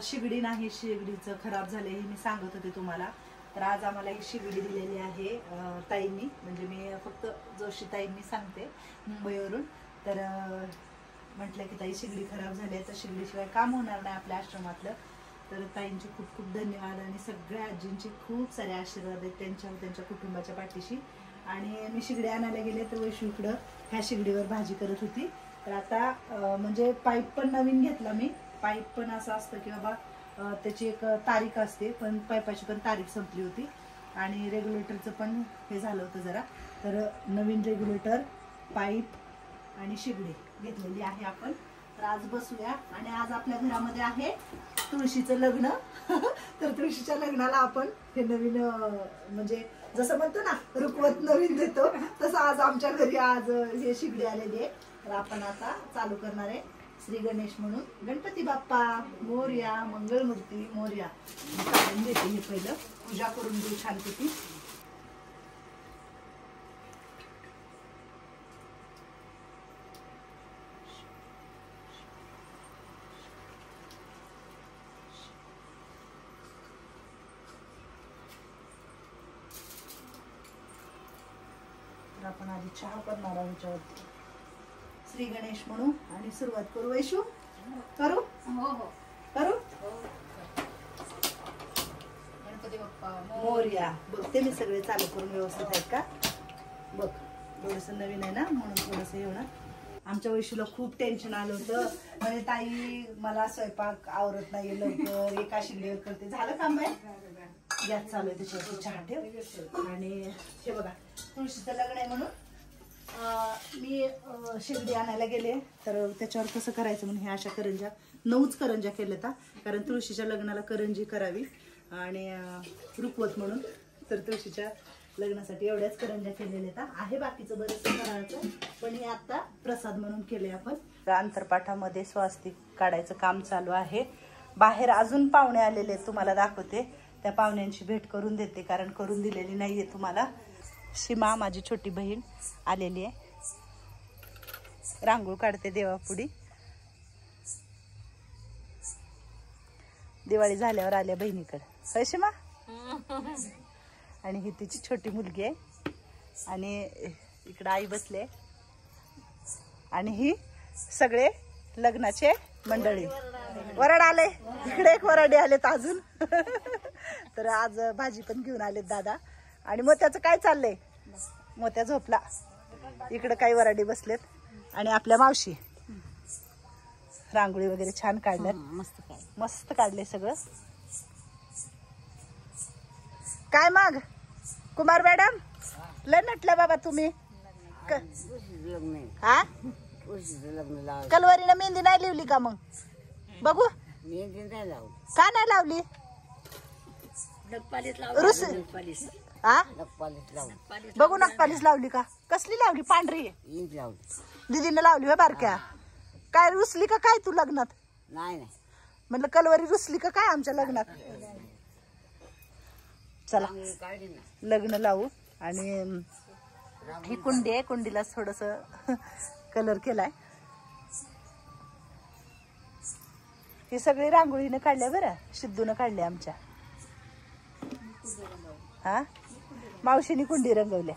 शिगडी नाही, शिगडीचं खराब झाले हे मी सांगत होते तुम्हाला. तर आज आम्हाला एक शिगडी दिलेली आहे ताईंनी, म्हणजे मी फक्त जोशी ताईंनी सांगते मुंबईवरून. तर म्हटलं की ताई शिगडी खराब झाली तर शिगडीशिवाय काम होणार नाही आपल्या आश्रमातलं. तर ताईंचे खूप खूप धन्यवाद आणि सगळ्या आजींचे खूप सारे आशीर्वाद आहेत त्यांच्या कुटुंबाच्या पाठीशी. आणि मी शिगडी आणायला गेले तर वैशू इकडं ह्या शिगडीवर भाजी करत होती. तर आता म्हणजे पाईप पण नवीन घेतला मी. पाईप पण असं असतं की बाबा त्याची एक तारीख असते, पण पाईपाची पण तारीख संपली होती आणि रेग्युलेटरचं पण हे झालं होतं जरा. तर नवीन रेग्युलेटर, पाईप आणि शिगडी घेतलेली आहे आपण. तर आज बसूया. आणि आज आपल्या घरामध्ये आहे तुळशीचं लग्न. तर तुळशीच्या लग्नाला आपण हे नवीन म्हणजे जसं म्हणतो ना रुकवत नवीन देतो, तसं आज आमच्या घरी आज हे शिगडी आलेली आहे. तर आपण आता चालू करणार आहे श्री गणेश म्हणून. गणपती बाप्पा मोरया, मंगलमूर्ती मोरया. काढून देते हे पहिलं, पूजा करून देऊ छानपैकी. आपण आधी चहा करणार आहोत ह्याच्यावरती. श्री गणेश म्हणू आणि सुरुवात करू. वैशू करू? हो हो करू. गणपती बाप्पा मोरया. बघते मी सगळे चालू करून व्यवस्थित आहेत का बघ. थोडस नवीन आहे ना म्हणून थोडस हे होणार. आमच्या वैशूला खूप टेन्शन आलं होतं, म्हणजे ताई मला स्वयंपाक आवरत नाही लवकर, एका शिगडीवर करते. झालं काम आहे, गॅस चालू आहे त्याच्यावरती चहा ठेव. आणि हे बघा तुळशीचं लग्न आहे म्हणून मी शिगडी आणायला गेले. तर त्याच्यावर कसं करायचं म्हणून हे अशा करंजा 9च करंजा केल्या होत्या, कारण तुळशीच्या लग्नाला करंजी करावी आणि रुकवत म्हणून. तर तुळशीच्या लग्नासाठी एवढ्याच करंजा केलेल्या आहे. बाकीचं बरंच करायचं, पण हे आता प्रसाद म्हणून केले आपण. अंतरपाठामध्ये स्वास्तिक काढायचं काम चालू आहे. बाहेर अजून पाहुणे आलेले आहेत, तुम्हाला दाखवते. त्या पाहुण्यांची भेट करून देते, कारण करून दिलेली नाहीये तुम्हाला. सीमा माझी छोटी बहीण आलेली आहे, रांगोळ काढते देवापुढी. दिवाळी झाल्यावर आल्या बहिणीकडे. होय सीमा? आणि ही तिची छोटी मुलगी आहे. आणि इकडं आई बसले. आणि ही सगळे लग्नाचे मंडळी. वराड आले इकडे, एक वराडे आलेत अजून. तर आज भाजी पण घेऊन आलेत दादा. आणि मोत्याचं काय चाललंय? मोत्या झोपला. इकडं काही वराडी बसलेत. आणि आपल्या मावशी रांगोळी वगैरे छान काढल्यात, मस्त काढले सगळं. काय मग कुमार मॅडम लय नटल्या बाबा तुम्ही. हा कलवरीनं मेहंदी नाही लिवली का? मग बघू. का नाही लावली? हा बघू नखपालीस लावली का? कसली लावली? पांढरी दीदीनं लावली होय बारक्या. काय रुसली का काय तू लग्नात? नाही म्हणलं कलवरी रुसली का काय आमच्या लग्नात? चला लग्न लावू. आणि ही कुंडी आहे, कुंडीला थोडस कलर केलाय. ही सगळी रांगोळीने काढल्या बरं, सिद्धून काढल्या आमच्या. हा मावशीनी कुंडी रंगवल्या.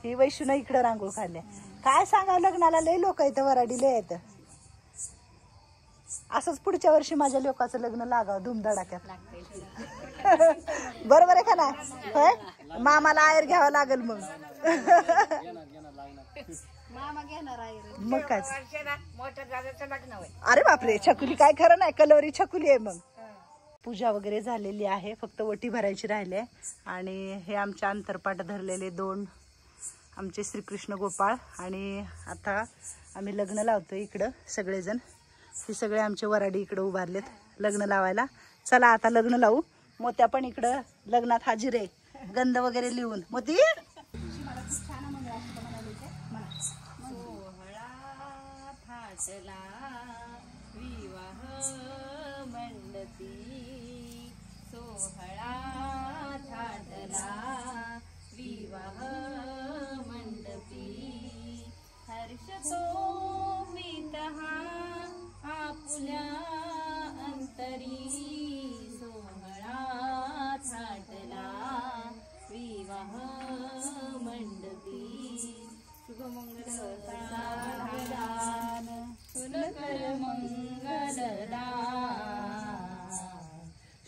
ही वैशून इकडं रांगोळ काढल्या. काय सांगा लग्नाला लय लोक येतं, वराडी लय येतं. असंच पुढच्या वर्षी माझ्या लोकांचं लग्न लागावं धुमधडाक्यात. बरोबर आहे का ना? होय मामाला आयर घ्यावं लागेल मग. मग काय? अरे बापरे, छकुली काय खरं नाही, कलवरी छकुली आहे. मग पूजा वगैरे झालेली आहे, फक्त वटी भरायची राहिले. आणि हे आमच्या अंतरपाठ धरलेले 2 आमचे श्रीकृष्ण गोपाळ. आणि आता आम्ही लग्न लावतोय इकडं सगळेजण. हे सगळे आमचे वराडी इकडं उभारलेत लग्न लावायला. चला आता लग्न लावू. मोत्या पण इकडं लग्नात हाजीर आहे, गंध वगैरे लिहून. मोती विवाह मंडपी सोहळा थाटला, विवाह मंडपी हर्ष तो मितहा आपुल्या अंतरी.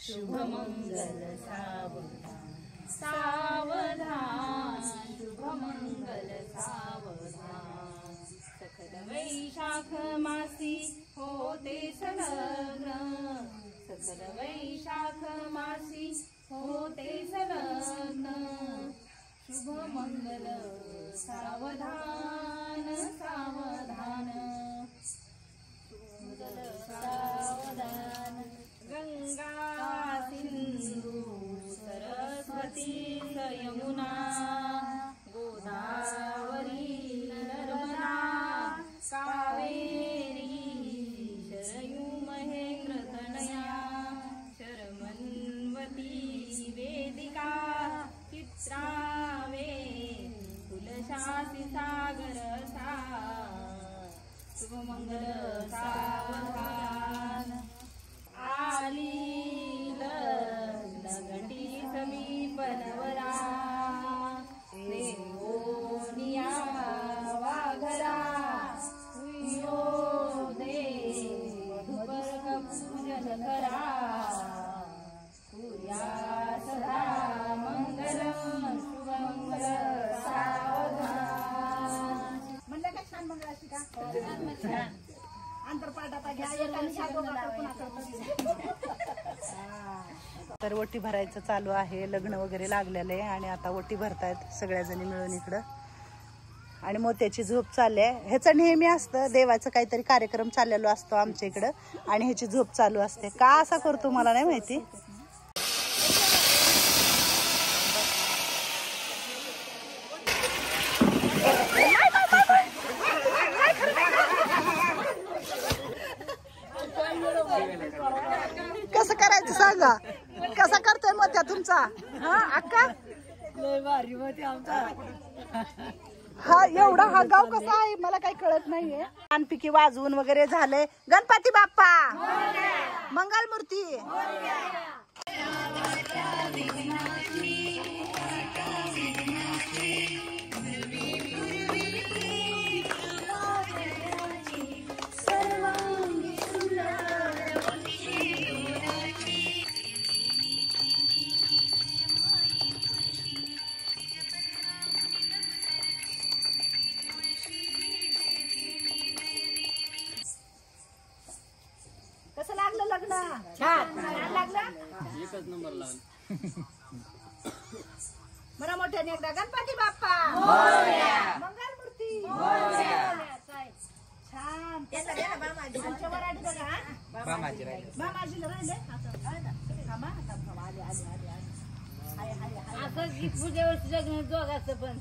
शुभमंगल सावधान सावधान शुभमंगल सावधान सखल वैशाख मासी होते संलग्न सखल वैशाख मासी होते संलग्न शुभमंगल सावधान सावधान सावधान गंगा सिंधू सरस्वती यमुना गोदावरी नर्मदा कावेरी शरयू महेंद्र तनया शरमन्वती वेदिका चित्रावे तुलशासी सागर सा शुभमंगल सावधान आली लगटी समीप नवरा देवोनिया वाघरा हुयो दे मधुपर्क पूजन करा सूर्या सदा मंगलम शुभमंगल सावधान म्हणलं का छान मंगळाशी का अंतरपाठ आता घ्या तर ओटी भरायचं चालू आहे लग्न वगैरे लागलेलं आहे आणि आता ओटी भरतायत सगळ्याजणी मिळून इकडं आणि मोत्याची झोप चालली आहे ह्याचं नेहमी असतं देवाचं काहीतरी कार्यक्रम चाललेलो असतो आमच्या इकडं आणि ह्याची झोप चालू असते का असा करतो मला नाही माहिती कसं करायचं सांगा कसा करतोय मोत्या तुमचा हा अक्का लय भारी मोती आमचा हा एवढा हा गाव कसा आहे मला काही कळत नाहीये छानपैकी वाजवून वगैरे झालंय गणपती बाप्पा मंगलमूर्ती कसं लागलं लग्न छान लागलं एकच नंबर लागला मला मोठ्याने एकदा गणपती बाप्पा मंगलमूर्ती छान आमच्या वराडी बघा मामाजीला राहिले असं की पुढच्या वर्षी लग्न दोघांचं पण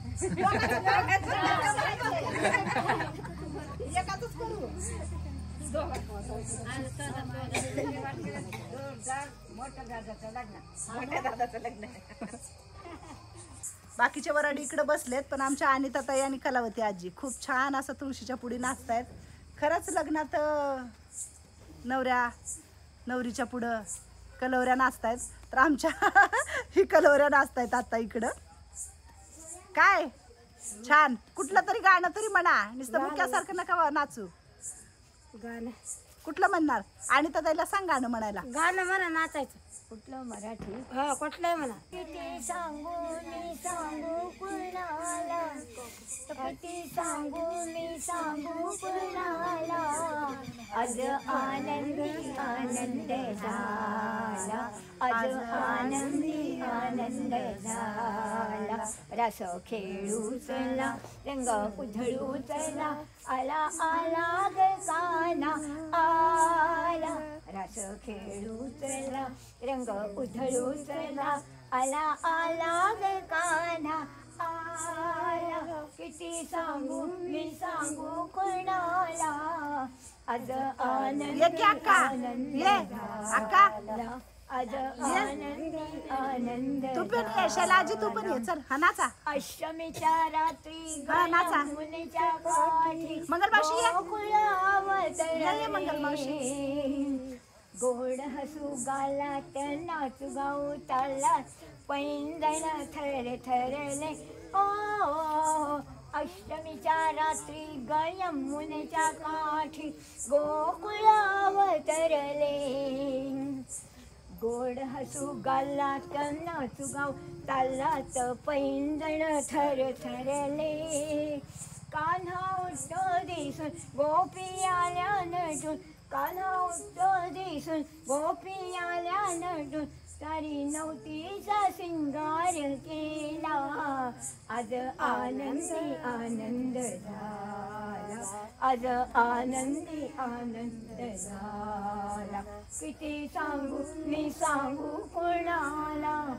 एकाच करू बाकीचे वराडी इकडे बसलेत पण आमच्या अनिताताई आणि कलावती आजी खूप छान असं तुळशीच्या पुढे नाचतायत खरंच लग्नात नवरीच्या पुढं कलवऱ्या नाचतायत तर आमच्या ही कलवऱ्या नाचतायत आता इकडं काय छान कुठलं तरी गाणं तरी म्हणा नुसतं मुक्यासारखं नका नाचू गाणं कुठलं म्हणणार आणि ताईला सांग गाणं म्हणायला गाणं म्हणा नाचायचं कुठलं मराठी हा कुठलंय म्हणा किती सांगू मी सांगू कुणाला किती सांगू मी सांगू कुणाला आज आनंदी आनंद झाला आज आनंदी आनंद झाला रस खेळू चला रंग उधळू चला आला आला ग काना आला रस खेळू चला रंग उधळू चला आला आला ग काना आला किती सांगू मी सांगू कोणाला आज आनंद झाला आज आनंदी आनंद तू पण ये शैलाजी तू पण ये चल हा नाचा अष्टमीच्या रात्री हा नाचा मुलीच्या काठी मंगलमावशी ये गोकुळावतरले मंगलमावशी गोड हसू गालात नाच गाऊ तालात पैंजण थर थरले ओ अष्टमीच्या रात्री गयमुनेच्या काठी गोकुळावतरले गोड हसू गालात नाचू गाव तालात पैंजण थर थरले. कान्हा उठतो दिसून गोपी आल्या नटून, कान्हा उठतो दिसून गोपी आल्या नटून, सारी नवतीचा सिंगार केला. आज आनंदी आनंद झाला, आज आनंदी आनंद झाला. किती सांगू मी सांगू कोणाला.